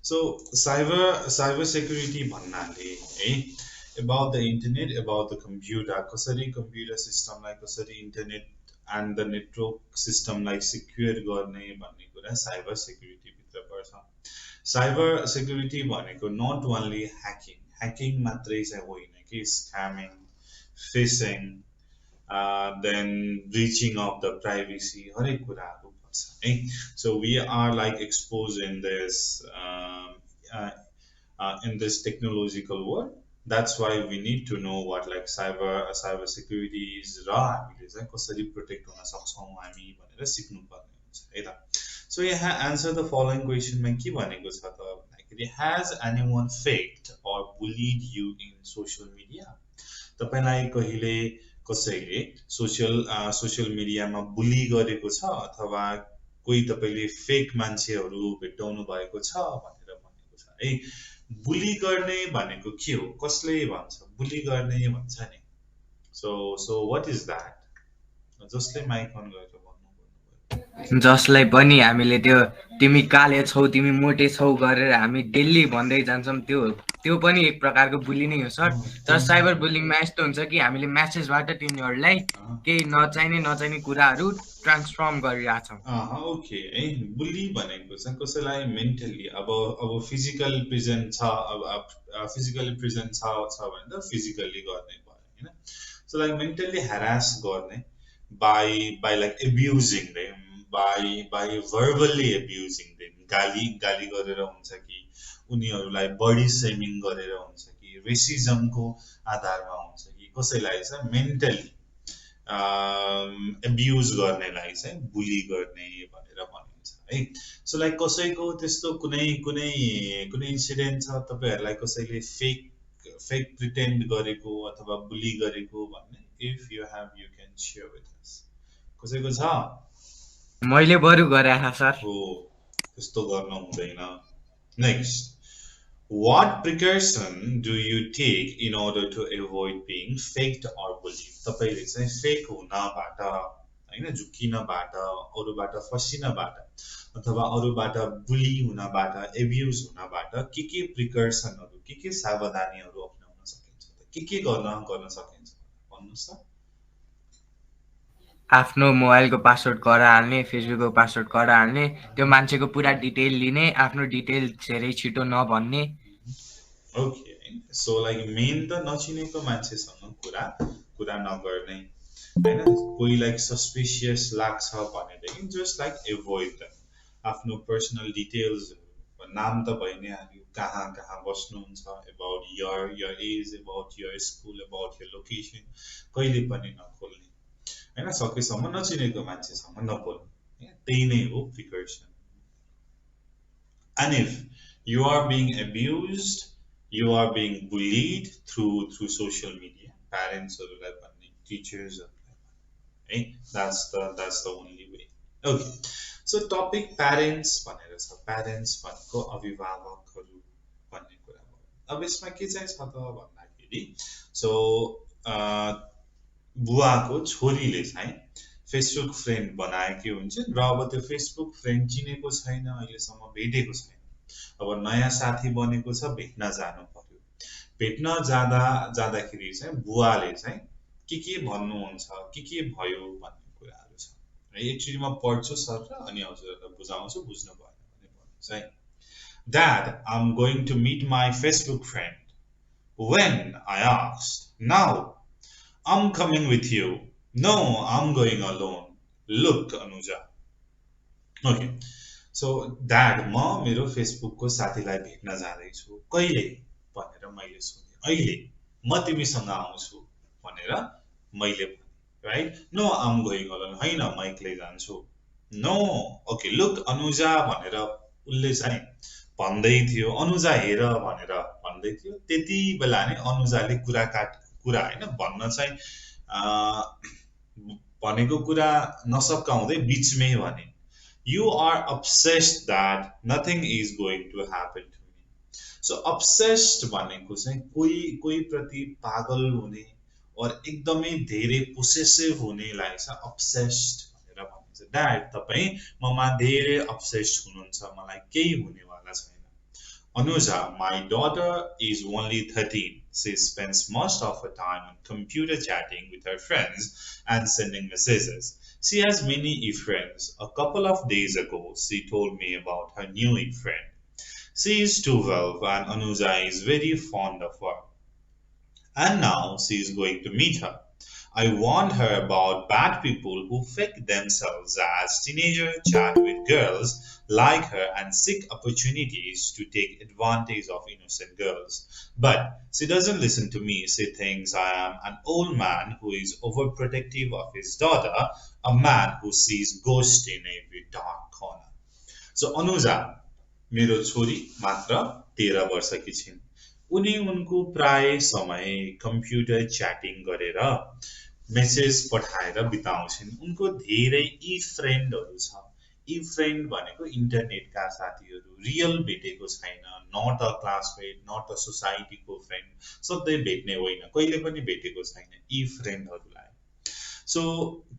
So cyber security भन्नाले है about the internet, about the computer, कसरी computer system लाई कसरी internet and the network system लाई secure गर्ने भन्ने कुरा cyber security भित्र पर्छ. Cyber security भनेको not only hacking मात्रै चाहिँ होइन कि scamming, phishing, then breaching of the privacy हरेक कुराहरु पर्छ है. So we are like exposed in this technological world. That's why we need to know what like cyber security is र हामीले चाहिँ कसरी protect हुन सक्छौं हामी भनेर सिक्नु पर्ने हुन्छ है त. So यहाँ answer the following question मा के भनेको छ त भन्दाखेरि has anyone faked or bullied you in social media? तपाईलाई कहिले कसैले सोशल मिडियामा बुली गरेको छ अथवा कोही तपाईले फेक मान्छेहरु भेट्टाउनु भएको छ भनेर भनेको छ है. बुली गर्ने भनेको के हो, कसले भन्छ बुली गर्ने भन्छ नि. So what is that? जसले माइक अन गरेर भन्नु. जसलाई पनि हामीले त्यो तिमी काले छौ तिमी मोटे छौ गरेर हामी डेली भन्दै जान्छौं, त्यो पनि एक प्रकारको बुली नै हो सर. तर साइबर बुलिङमा यस्तो हुन्छ कि हामीले मेसेजबाट तिनीहरुलाई केही नचाहिने कुराहरु ट्रान्सफर्म गरिराछौं. ओके है. बुली भनेको चाहिँ कसैलाई मेन्टली अब फिजिकल प्रेजेन्ट छ, अब फिजिकली प्रेजेन्ट छ भने त फिजिकली गर्ने भयो हैन. सो लाइक मेन्टली हरास गर्ने by like abusing them, by verbally abusing them, गाली गरेर हुन्छ कि उनीहरुलाई बडी शेमिङ गरेर हुन्छ कि रेसिजम को आधारमा हुन्छ कि कसैलाई चाहिँ मेन्टली abuse गर्नेलाई चाहिँ बुली गर्ने भनेर भनिन्छ है. सो लाइक कसैको त्यस्तो कुनै इन्सिडेन्ट छ तपाईहरुलाई कसैले फेक प्रिटेन्ड गरेको अथवा बुली गरेको भन्ने? If you have, you can share with us. कसैको छ? मैले बरु गरे सर. हो, त्यस्तो गर्न हुँदैन. Next, what precaution do you take in order to avoid being faked or bullied? तपाईले चाहिँ फेक हुनबाट हैन, झुकिनबाट, अरूबाट फसिनबाट अथवा अरूबाट बुली हुनबाट, एब्युज हुनबाट के प्रिकर्सनहरु, के सावधानीहरु अपनाउन सकिन्छ त? के गर्न सकिन्छ भन्नुस् त? आफ्नो मोबाइलको पासवर्ड कडा हाल्ने, फेसबुकको पासवर्ड कडा हाल्ने, त्यो मान्छेको पुरा डिटेल लिने, आफ्नो डिटेल धेरै छिटो नभन्ने. ओके, सो लाइक मेन त नचिनेको मान्छेसँग कुरा नगर्ने हैन. कोही लाइक सस्पिशियस लाग्छ भनेदेखि जस्ट लाइक एभोइड देम. आफ्नो पर्सनल डिटेल्स, नाम त भइ नै हाल्यो, कहाँ बस्नुहुन्छ, about your age, about your school, about your location कहिले पनि नखोल्ने हैन. सकेसम्म नचिनेको मान्छेसँग नबोल्ने, त्यही नै हो precaution. And if you are being abused, you are being bullied through social media, parents or teachers, okay? That's the only way. Okay, so topic parents भनेर छ. parents भनेको अभिभावकहरु भन्ने कुरा हो. अब यसमा के चाहिँ छ त भन्दाखेरि सो बुवाको छोरीले चाहिँ फेसबुक फ्रेन्ड बनाएकी हुन्छन् र अब त्यो फेसबुक फ्रेन्ड चिनेको छैन, अहिलेसम्म भेटेको छैन. अब नयाँ साथी बनेको छ, भेट्न जानु पर्यो. भेट्न जाँदाखेरि चाहिँ बुवाले चाहिँ के भन्नुहुन्छ, के भयो भन्ने कुराहरु छ. एकचोटी म पढ्छु सर र अनि हजुरहरुलाई बुझाउँछु, बुझ्नु भएन भने भन्नुस् है. Dad, I'm going to meet my Facebook friend. When? I asked. Now. I'm coming with you. No, I'm going alone. Look, Anuja. Okay. So, Dad, म मेरो फेसबुक को साथीलाई भेट्न जाँदै छु. कहिले भनेर मैले सोधेँ. अहिले म तिमीसँग आउँछु भनेर मैले भने. Right? No, I'm going alone. हैन, म एक्लै जान्छु. No. Okay, look, Anuja भनेर उले चाहिँ भन्दै थियो. अनुजा हेर भनेर भन्दै थियो. त्यति बेला नै अनुजाले कुरा हैन भन्न चाहिँ भनेको कुरा नसकाउँदै बीचमै भने. You are obsessed that nothing is going to happen to me. So obsessed भनेको चाहिँ कोही प्रति पागल हुने और एकदमै धेरै पोसेसिभ हुनेलाई चाहिँ obsessed भनेर भनिन्छ. ड्याड तपाई ममा धेरै obsessed हुनुहुन्छ, मलाई केही हुनेवाला छैन. Anuja, my daughter is only 13. She spends most of her time on computer chatting with her friends and sending messages. She has many e-friends. A couple of days ago, she told me about her new e-friend. She is 12 and Anuja is very fond of her. And now she is going to meet her. I warned her about bad people who fake themselves as teenagers, chat with girls like her, and seek opportunities to take advantage of innocent girls. But she doesn't listen to me. She thinks I am an old man who is overprotective of his daughter, a man who sees ghosts in every dark corner. So Anuja, मेरो छोरी मात्र 13 वर्षकी छिन्। उनी उनको प्राय समय computer chatting गरेर मेसेज पठाएर बिताउँछिन्। उनको धेरै यी फ्रेन्डहरू छ। यी फ्रेन्ड भनेको इन्टरनेटका साथीहरू, रियल भेटेको छैन, not a classmate, not a सोसाइटीको फ्रेन्ड, सधैँ भेट्ने होइन, कहिले पनि भेटेको छैन यी फ्रेन्डहरूलाई। सो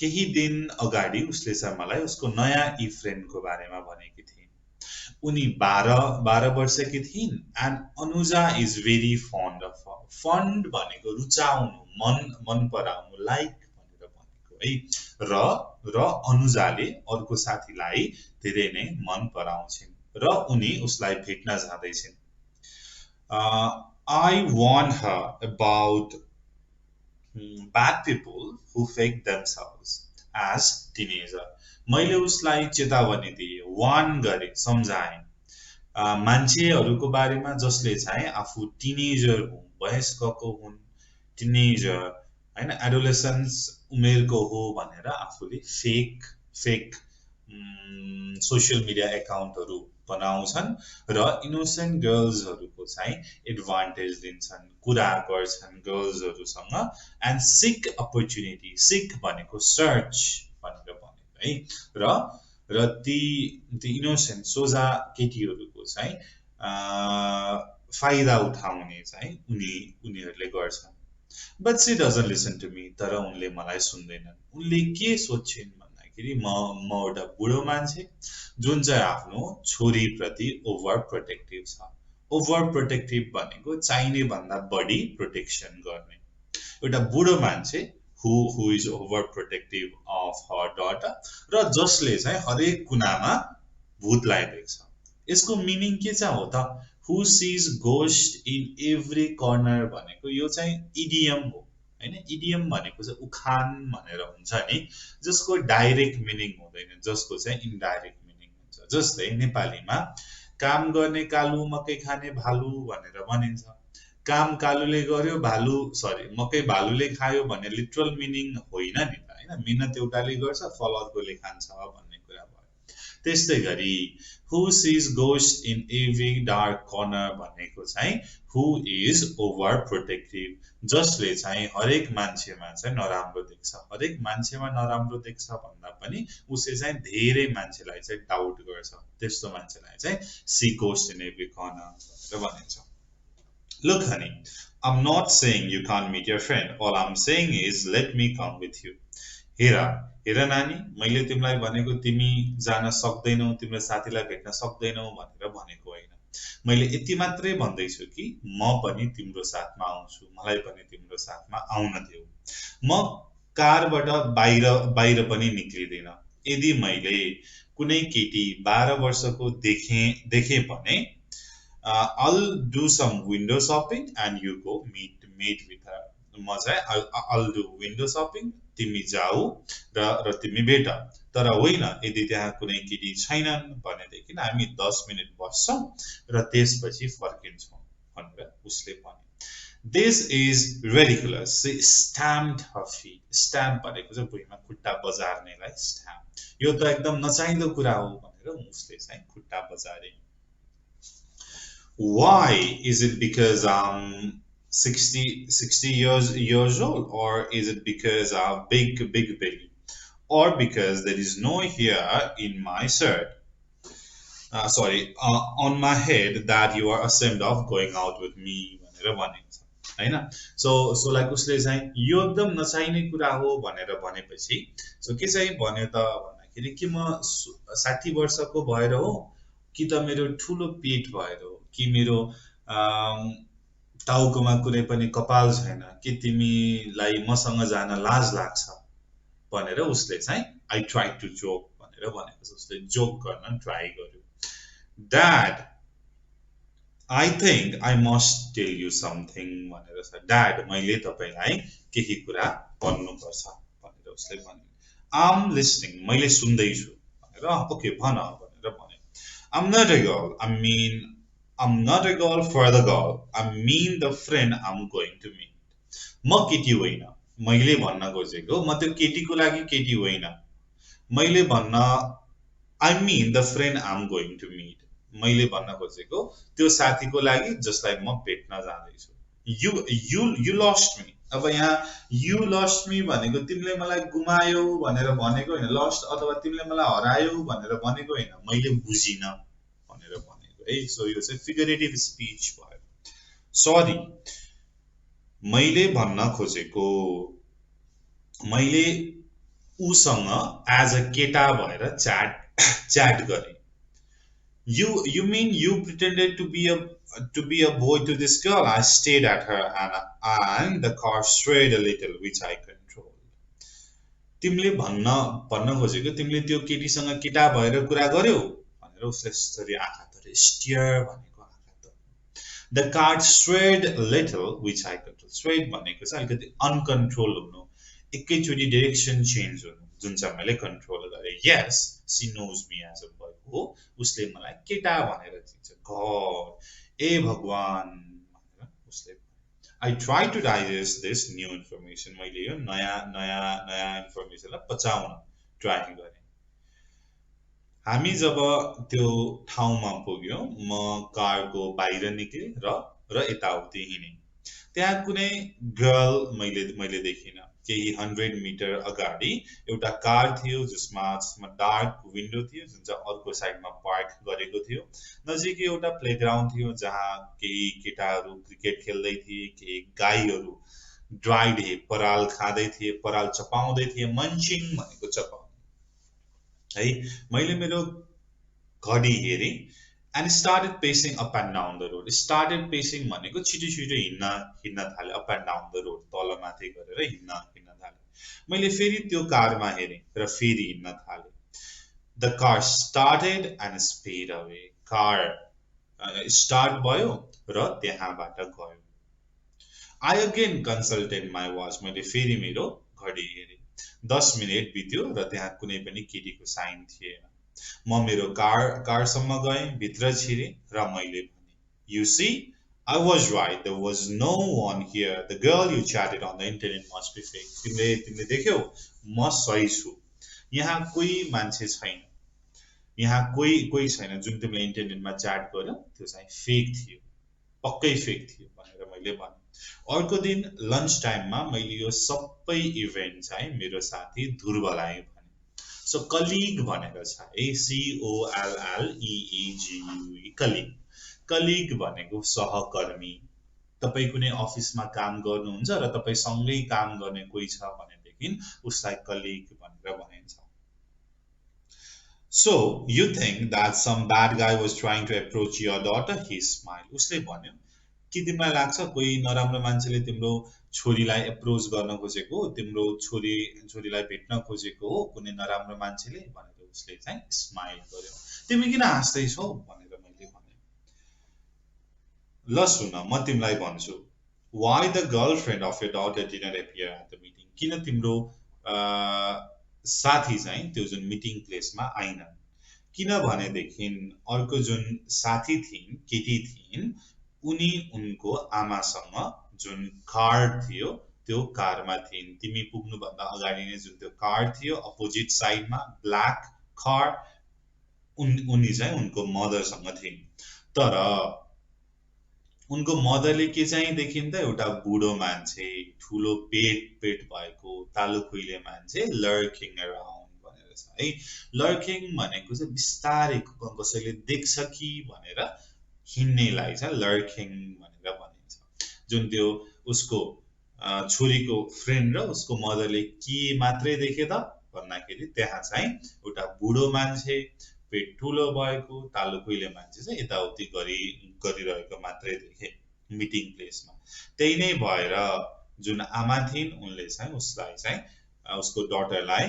केही दिन अगाडि उसले चाहिँ मलाई उसको नयाँ यी फ्रेन्डको बारेमा भनेकी थिइन्। उनी 12 वर्षकी थिइन् and Anuja is very fund of her. Fund भनेको रुचाउनु, मन पराउनु, लाइक भनेर भनेको है। र अनुजाले अर्को साथीलाई धेरै नै मन पराउँछिन् र उनी उसलाई भेट्न जाँदैछिन्। I warned her about bad people who fake themselves as teenager. मैले उसलाई चेतावनी दिए, वार्न गरे, सम्झाएँ। मान्छेहरूको बारेमा जसले चाहिँ आफू टिनेजर हुन्, वयस्कको हुन्, टिनेजर हैन, एडोलेसेन्स उमेरको हो भनेर आफूले फेक सोशल मिडिया एकाउन्टहरू बनाउँछन् र इनोसेन्ट गर्ल्सहरूको चाहिँ एडभान्टेज दिन्छन्, कुरा गर्छन् गर्ल्सहरूसँग एन्ड सिक अपर्च्युनिटी। सिक भनेको सर्च भनेर भनेको है। र ती इनोसेन्ट सोझा केटीहरूको चाहिँ फाइदा उठाउने चाहिँ उनीहरूले गर्छन्। But she doesn't listen to me, तर उनले मलाई सुन्दैनन्। उनले के सोच्छिन् भन्दाखेरि म एउटा बुढो मान्छे जुन चाहिँ आफ्नो छोरीप्रति ओभर प्रोटेक्टिभ छ। ओभर प्रोटेक्टिभ भनेको चाहिने भन्दा बढी प्रोटेक्सन गर्ने। एउटा बुढो मान्छे who is overprotective of her daughter र जसले चाहिँ हरेक कुनामा भूतलाई देख्छ। यसको मिनिङ के चाहिँ हो त? who sees ghost in every corner भनेको यो चाहिँ इडियम हो हैन। इडियम भनेको चाहिँ उखान भनेर हुन्छ नि, जसको डाइरेक्ट मिनिङ हुँदैन, जसको चाहिँ इन्डाइरेक्ट मिनिङ हुन्छ। जस्तै नेपालीमा काम गर्ने कालु मकै खाने भालु भनेर भनिन्छ। काम कालुले गर्यो, मकै भालुले खायो भन्ने लिटरल मिनिङ होइन नि त हैन। मेहनत एउटाले गर्छ, फल अर्कोले खान्छ भन्ने कुरा भयो। त्यस्तै गरी who sees ghost in every dark corner भनेको चाहिँ who is over protective, जसले चाहिँ हरेक मान्छेमा चाहिँ नराम्रो देख्छ। हरेक मान्छेमा नराम्रो देख्छ भन्दा पनि उसले चाहिँ धेरै मान्छेलाई चाहिँ डाउट गर्छ। त्यस्तो मान्छेलाई चाहिँ see ghost in every corner भनेर भनिन्छ। Look, honey, I'm not saying you can't meet your friend. All I'm saying is let me come with you. हेर नानी, मैले तिमीलाई भनेको तिमी जान सक्दैनौ, तिम्रो साथीलाई भेट्न सक्दैनौ भनेर भनेको होइन। मैले यति मात्रै भन्दैछु कि म पनि तिम्रो साथमा आउँछु, मलाई पनि तिम्रो साथमा आउन देऊ। म कारबाट बाहिर पनि निक्लिदिन। यदि मैले कुनै केटी 12 वर्षको देखे भने I'll do some window shopping and you go meet with her. म चाहिँ I'll do window shopping, तिमी जाऊ र तिमी भेट। तर होइन, यदि त्यहाँ कुनै केटी छैनन् भनेदेखि हामी 10 मिनेट बस्छौं र त्यसपछि फर्किन्छौं भनेर उसले भने। This is ridiculous. She stamped her feet. Stamp भनेको चाहिँ भुइँमा खुट्टा बजार्नेलाई stamp। यो त एकदम नचाहिँदो कुरा हो भनेर उसले चाहिँ खुट्टा बजारे। Why? Is it because I'm 60 years old, or is it because I'm big belly, or because there is no hair in my shirt? On my head that you are ashamed of going out with me भनेर भनिन्छ हैन। So like उसले चाहिँ यो एकदम नचाहिने कुरा हो भनेर भनेपछि सो के चाहिँ भन्यो त भन्दाखेरि कि म 60 वर्षको भएर हो कि त मेरो ठुलो पेट भएर हो कि मेरो टाउकोमा कुनै पनि कपाल छैन कि तिमीलाई मसँग जान लाज लाग्छ भनेर उसले चाहिँ आई ट्राई टु जोक भनेर भनेको छ उसले जोक गर्न ट्राई गर्यो dad I think I must tell you something भनेर छ ड्याड मैले तपाईलाई केही कुरा भन्नुपर्छ भनेर उसले भन्यो I'm listening मैले सुन्दै छु भनेर ओके भन भनेर भन्यो I'm not a girl I'm not a girl for the girl I mean the friend I'm going to meet म केटी होइन मैले भन्न खोजेको म त्यो केटीको लागि केटी होइन मैले भन्न I mean the friend I'm going to meet मैले भन्न खोजेको त्यो साथीको लागि जसलाई म भेट्न जाँदैछु you lost me अब यहाँ you lost me भनेको तिमीले मलाई गुमायौ भनेर भनेको हैन lost अथवा तिमीले मलाई हरायौ भनेर भनेको हैन मैले बुझिन भनेर भनेको है सो यो चाहिँ फिगरेटिभ स्पीच भयो सरी मैले भन्न खोजेको मैले उसँग एज अ केटा भएर च्याट गरे You mean you pretended to be a boy to this girl? I stayed at her and the car swayed a little, which I controlled. तिमीले भन्न खोजेको तिमीले त्यो केटीसँग केटा भएर कुरा गर्यौ भनेर उसले यसरी आँखा तरे स्टियर भनेको आँखा तरे The car swayed a little, which I controlled. Swayed भनेको चाहिँ अलिकति अनकन्ट्रोल हुनु एकैचोटी डाइरेक्सन चेन्ज हुनु जुन चाहिँ मैले कन्ट्रोल गरे Yes, she knows me as a boy. हो उसले मलाई केटा भनेर चिन्छ गॉड ए भगवान भनेर उसले I try to digest this new information मैले यो नयाँ इन्फर्मेसनलाई पचाउन ट्राई गरे हामी जब त्यो ठाउँमा पुग्यौं म कारको बाहिर निक्ले र यताउति हिँडे त्यहाँ कुनै गर्ल मैले देखिन केही 100 मिटर अगाडि एउटा कार थियो जसमा डार्क विन्डो थियो जुन चाहिँ अर्को साइडमा पार्क गरेको थियो नजिकै एउटा प्लेग्राउन्ड थियो जहाँ केही केटाहरू क्रिकेट खेल्दै थिए केही गाईहरू ड्राइड पराल खाँदै थिए पराल चपाउँदै थिए मन्चिङ भनेको चपाउने है मैले मेरो घडी हेरे and started pacing up and down the road started pacing भनेको छिटो हिँड्न थाले up and down the road तल माथि गरेर हिँड्न थाले मैले फेरि त्यो कारमा हेरे र फेरि हिँड्न थाले the car started and sped away car start भयो र त्यहाँबाट गयो I again consulted my watch मैले फेरि मेरो घडी हेरे 10 मिनेट बित्यो र त्यहाँ कुनै पनि केटीको साइन थिएन म मेरो कारसम्म गए भित्र छिरे र मैले भने You see, I was right. There was no one here. The girl you chatted on the internet must be fake. तिमीले देख्यौ म सही छु यहाँ कोही मान्छे छैन यहाँ कोही छैन जुन तिमीले इन्टरनेटमा च्याट गर्यौ त्यो चाहिँ फेक थियो पक्कै फेक थियो भनेर मैले भने अर्को दिन लन्च टाइममा मैले यो सबै इभेन्ट चाहिँ मेरो साथी ध्रुवलाई So colleague भनेको छ COLLEEGUE colleague भनेको सहकर्मी तपाई कुनै अफिसमा काम गर्नुहुन्छ र तपाई सँगै काम गर्ने कोही छ भनेदेखि उसलाई colleague भनेर भनिन्छ So you think that some bad guy was trying to approach your daughter he smiled उसले भन्यो के तिमीलाई लाग्छ कोही नराम्रो मान्छेले तिम्रो छोरीलाई एप्रोच गर्न खोजेको तिम्रो छोरीलाई भेट्न खोजेको हो कुनै नराम्रो मान्छेले भनेर उसले चाहिँ स्माइल गर्यो तिमी किन हाँस्दै छौ भनेर मैले भने ल सुन म तिमीलाई भन्छु why the girlfriend of your daughter didn't appear at the meeting किन तिम्रो साथी चाहिँ त्यो जुन मिटिङ प्लेसमा आइन किन भनेदेखि अर्को जुन साथी थिइन् केटी थिइन् उनी उनको आमासँग जुन कार थियो त्यो कारमा थिइन् तिमी पुग्नु भन्दा अगाडि नै जुन त्यो कार थियो अपोजिट साइडमा ब्ल्याक कार उनी चाहिँ उनको मदरसँग थिइन् तर उनको मदरले के चाहिँ देखिन् त एउटा बुढो मान्छे ठुलो पेट भएको तालु खुइले मान्छे लर्किङ अराउन्ड भनेर छ है लर्किङ भनेको चाहिँ बिस्तारै कसैले देख्छ कि भनेर हिँड्नेलाई चाहिँ लर्किङ भनेर भनिन्छ जुन त्यो उसको छोरीको फ्रेन्ड र उसको मदरले के मात्रै देखे त भन्दाखेरि त्यहाँ चाहिँ एउटा बुढो मान्छे पेट ठुलो भएको तालुकैले मान्छे चाहिँ यताउति गरिरहेको मात्रै देखे मिटिङ प्लेसमा। त्यही नै भएर जुन आमा थिइन् उनले चाहिँ उसलाई चाहिँ उसको डटरलाई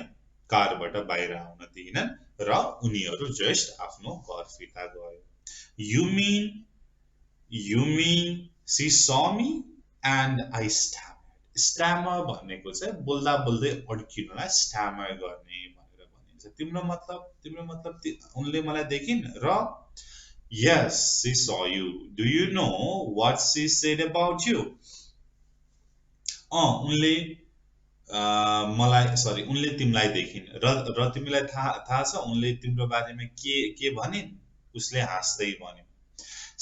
कारबाट बाहिर आउन दिएनन् र उनीहरू जस्ट आफ्नो घर फिर्ता गयो। You mean she saw me and I stammered. Stammer भनेको चाहिँ बोल्दा बोल्दै अड्किनुलाई स्ट्यामर गर्ने भनेर भनिन्छ। तिम्रो मतलब उनले मलाई देखिन् र yes she saw you. Do you know what she said about you? उनले उनले तिमीलाई देखिन् र तिमीलाई थाहा छ उनले तिम्रो बारेमा के भनिन्? उसले हाँस्दै भन्यो।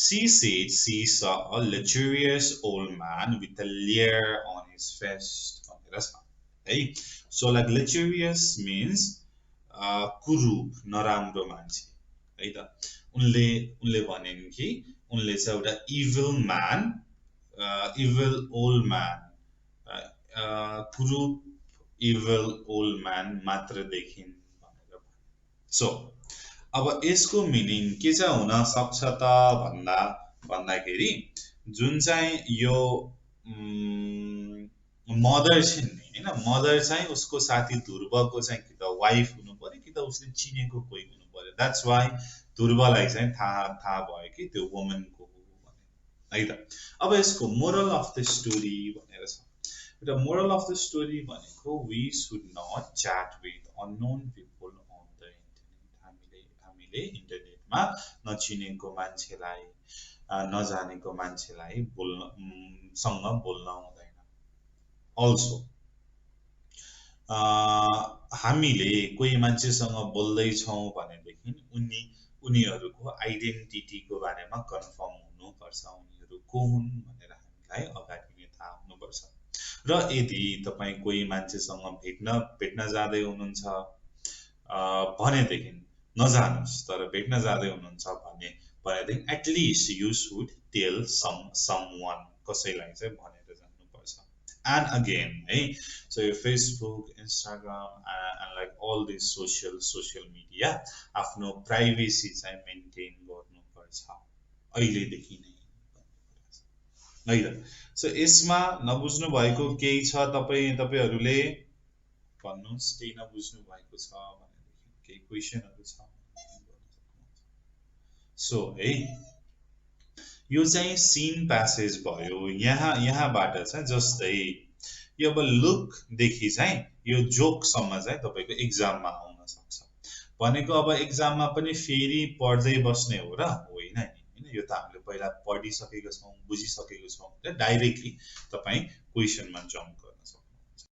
She said she saw a luxurious old man with a leer on his face. Hey, so like luxurious means कुरूप नराम्रो मान्छे है त। उनले भनिन् कि उनले चाहिँ एउटा evil old man कुरूप evil old man मात्र देखिन् भनेर भन्यो। सो अब यसको मिनिङ के चाहिँ हुन सक्छ त भन्दाखेरि जुन चाहिँ यो मदर छिन् नि हैन, मदर चाहिँ उसको साथी ध्रुवको चाहिँ कि त वाइफ हुनु पर्यो कि त उसले चिनेको कोही हुनु पर्यो। द्याट्स वाइ ध्रुवलाई चाहिँ थाहा भयो कि त्यो वुमनको हो भने है त। अब यसको मोरल अफ द स्टोरी भनेर छ। The moral of the story भनेको we should not chat with unknown people on the internet. हामीले इन्टरनेटमा नचिनेको मान्छेलाई नजानेको मान्छेलाई सँग बोल्न हुँदैन। Also हामीले कोही मान्छेसँग बोल्दै छौं भनेदेखि उनीहरूको आइडेन्टिटीको बारेमा कन्फर्म हुनुपर्छ। उनीहरू को हुन् भनेर हामीलाई अगाडि नै थाहा हुनुपर्छ। र यदि तपाई कोही मान्छेसँग भेट्न जाँदै हुनुहुन्छ भनेदेखि नजानुस्, तर भेट्न जाँदै हुनुहुन्छ भनेदेखि at least you should tell someone, कसैलाई चाहिँ भनेर जानुपर्छ। एन्ड अगेन है, सो यो Facebook, Instagram and like all this social media आफ्नो प्राइभेसी चाहिँ मेन्टेन गर्नुपर्छ अहिलेदेखि नै है त। सो यसमा नबुझ्नु भएको केही छ तपाईहरुले भन्नुस्, केही नबुझ्नु भएको छ भनेदेखि केही क्वेशनहरु छ। सो है, यो चाहिँ सीन प्यासेज भयो। यहाँबाट चाहिँ जस्तै यो अब लुक देखि चाहिँ यो जोक सम्म चाहिँ तपाईको एक्जाममा आउन सक्छ। भनेको अब एक्जाममा पनि फेरि पढ्दै बस्ने हो र होइन नि, हैन? यो त हामीले पहिला पढिसकेका छौं, बुझिसकेका छौं। डाइरेक्टली तपाई क्वेशनमा जम्प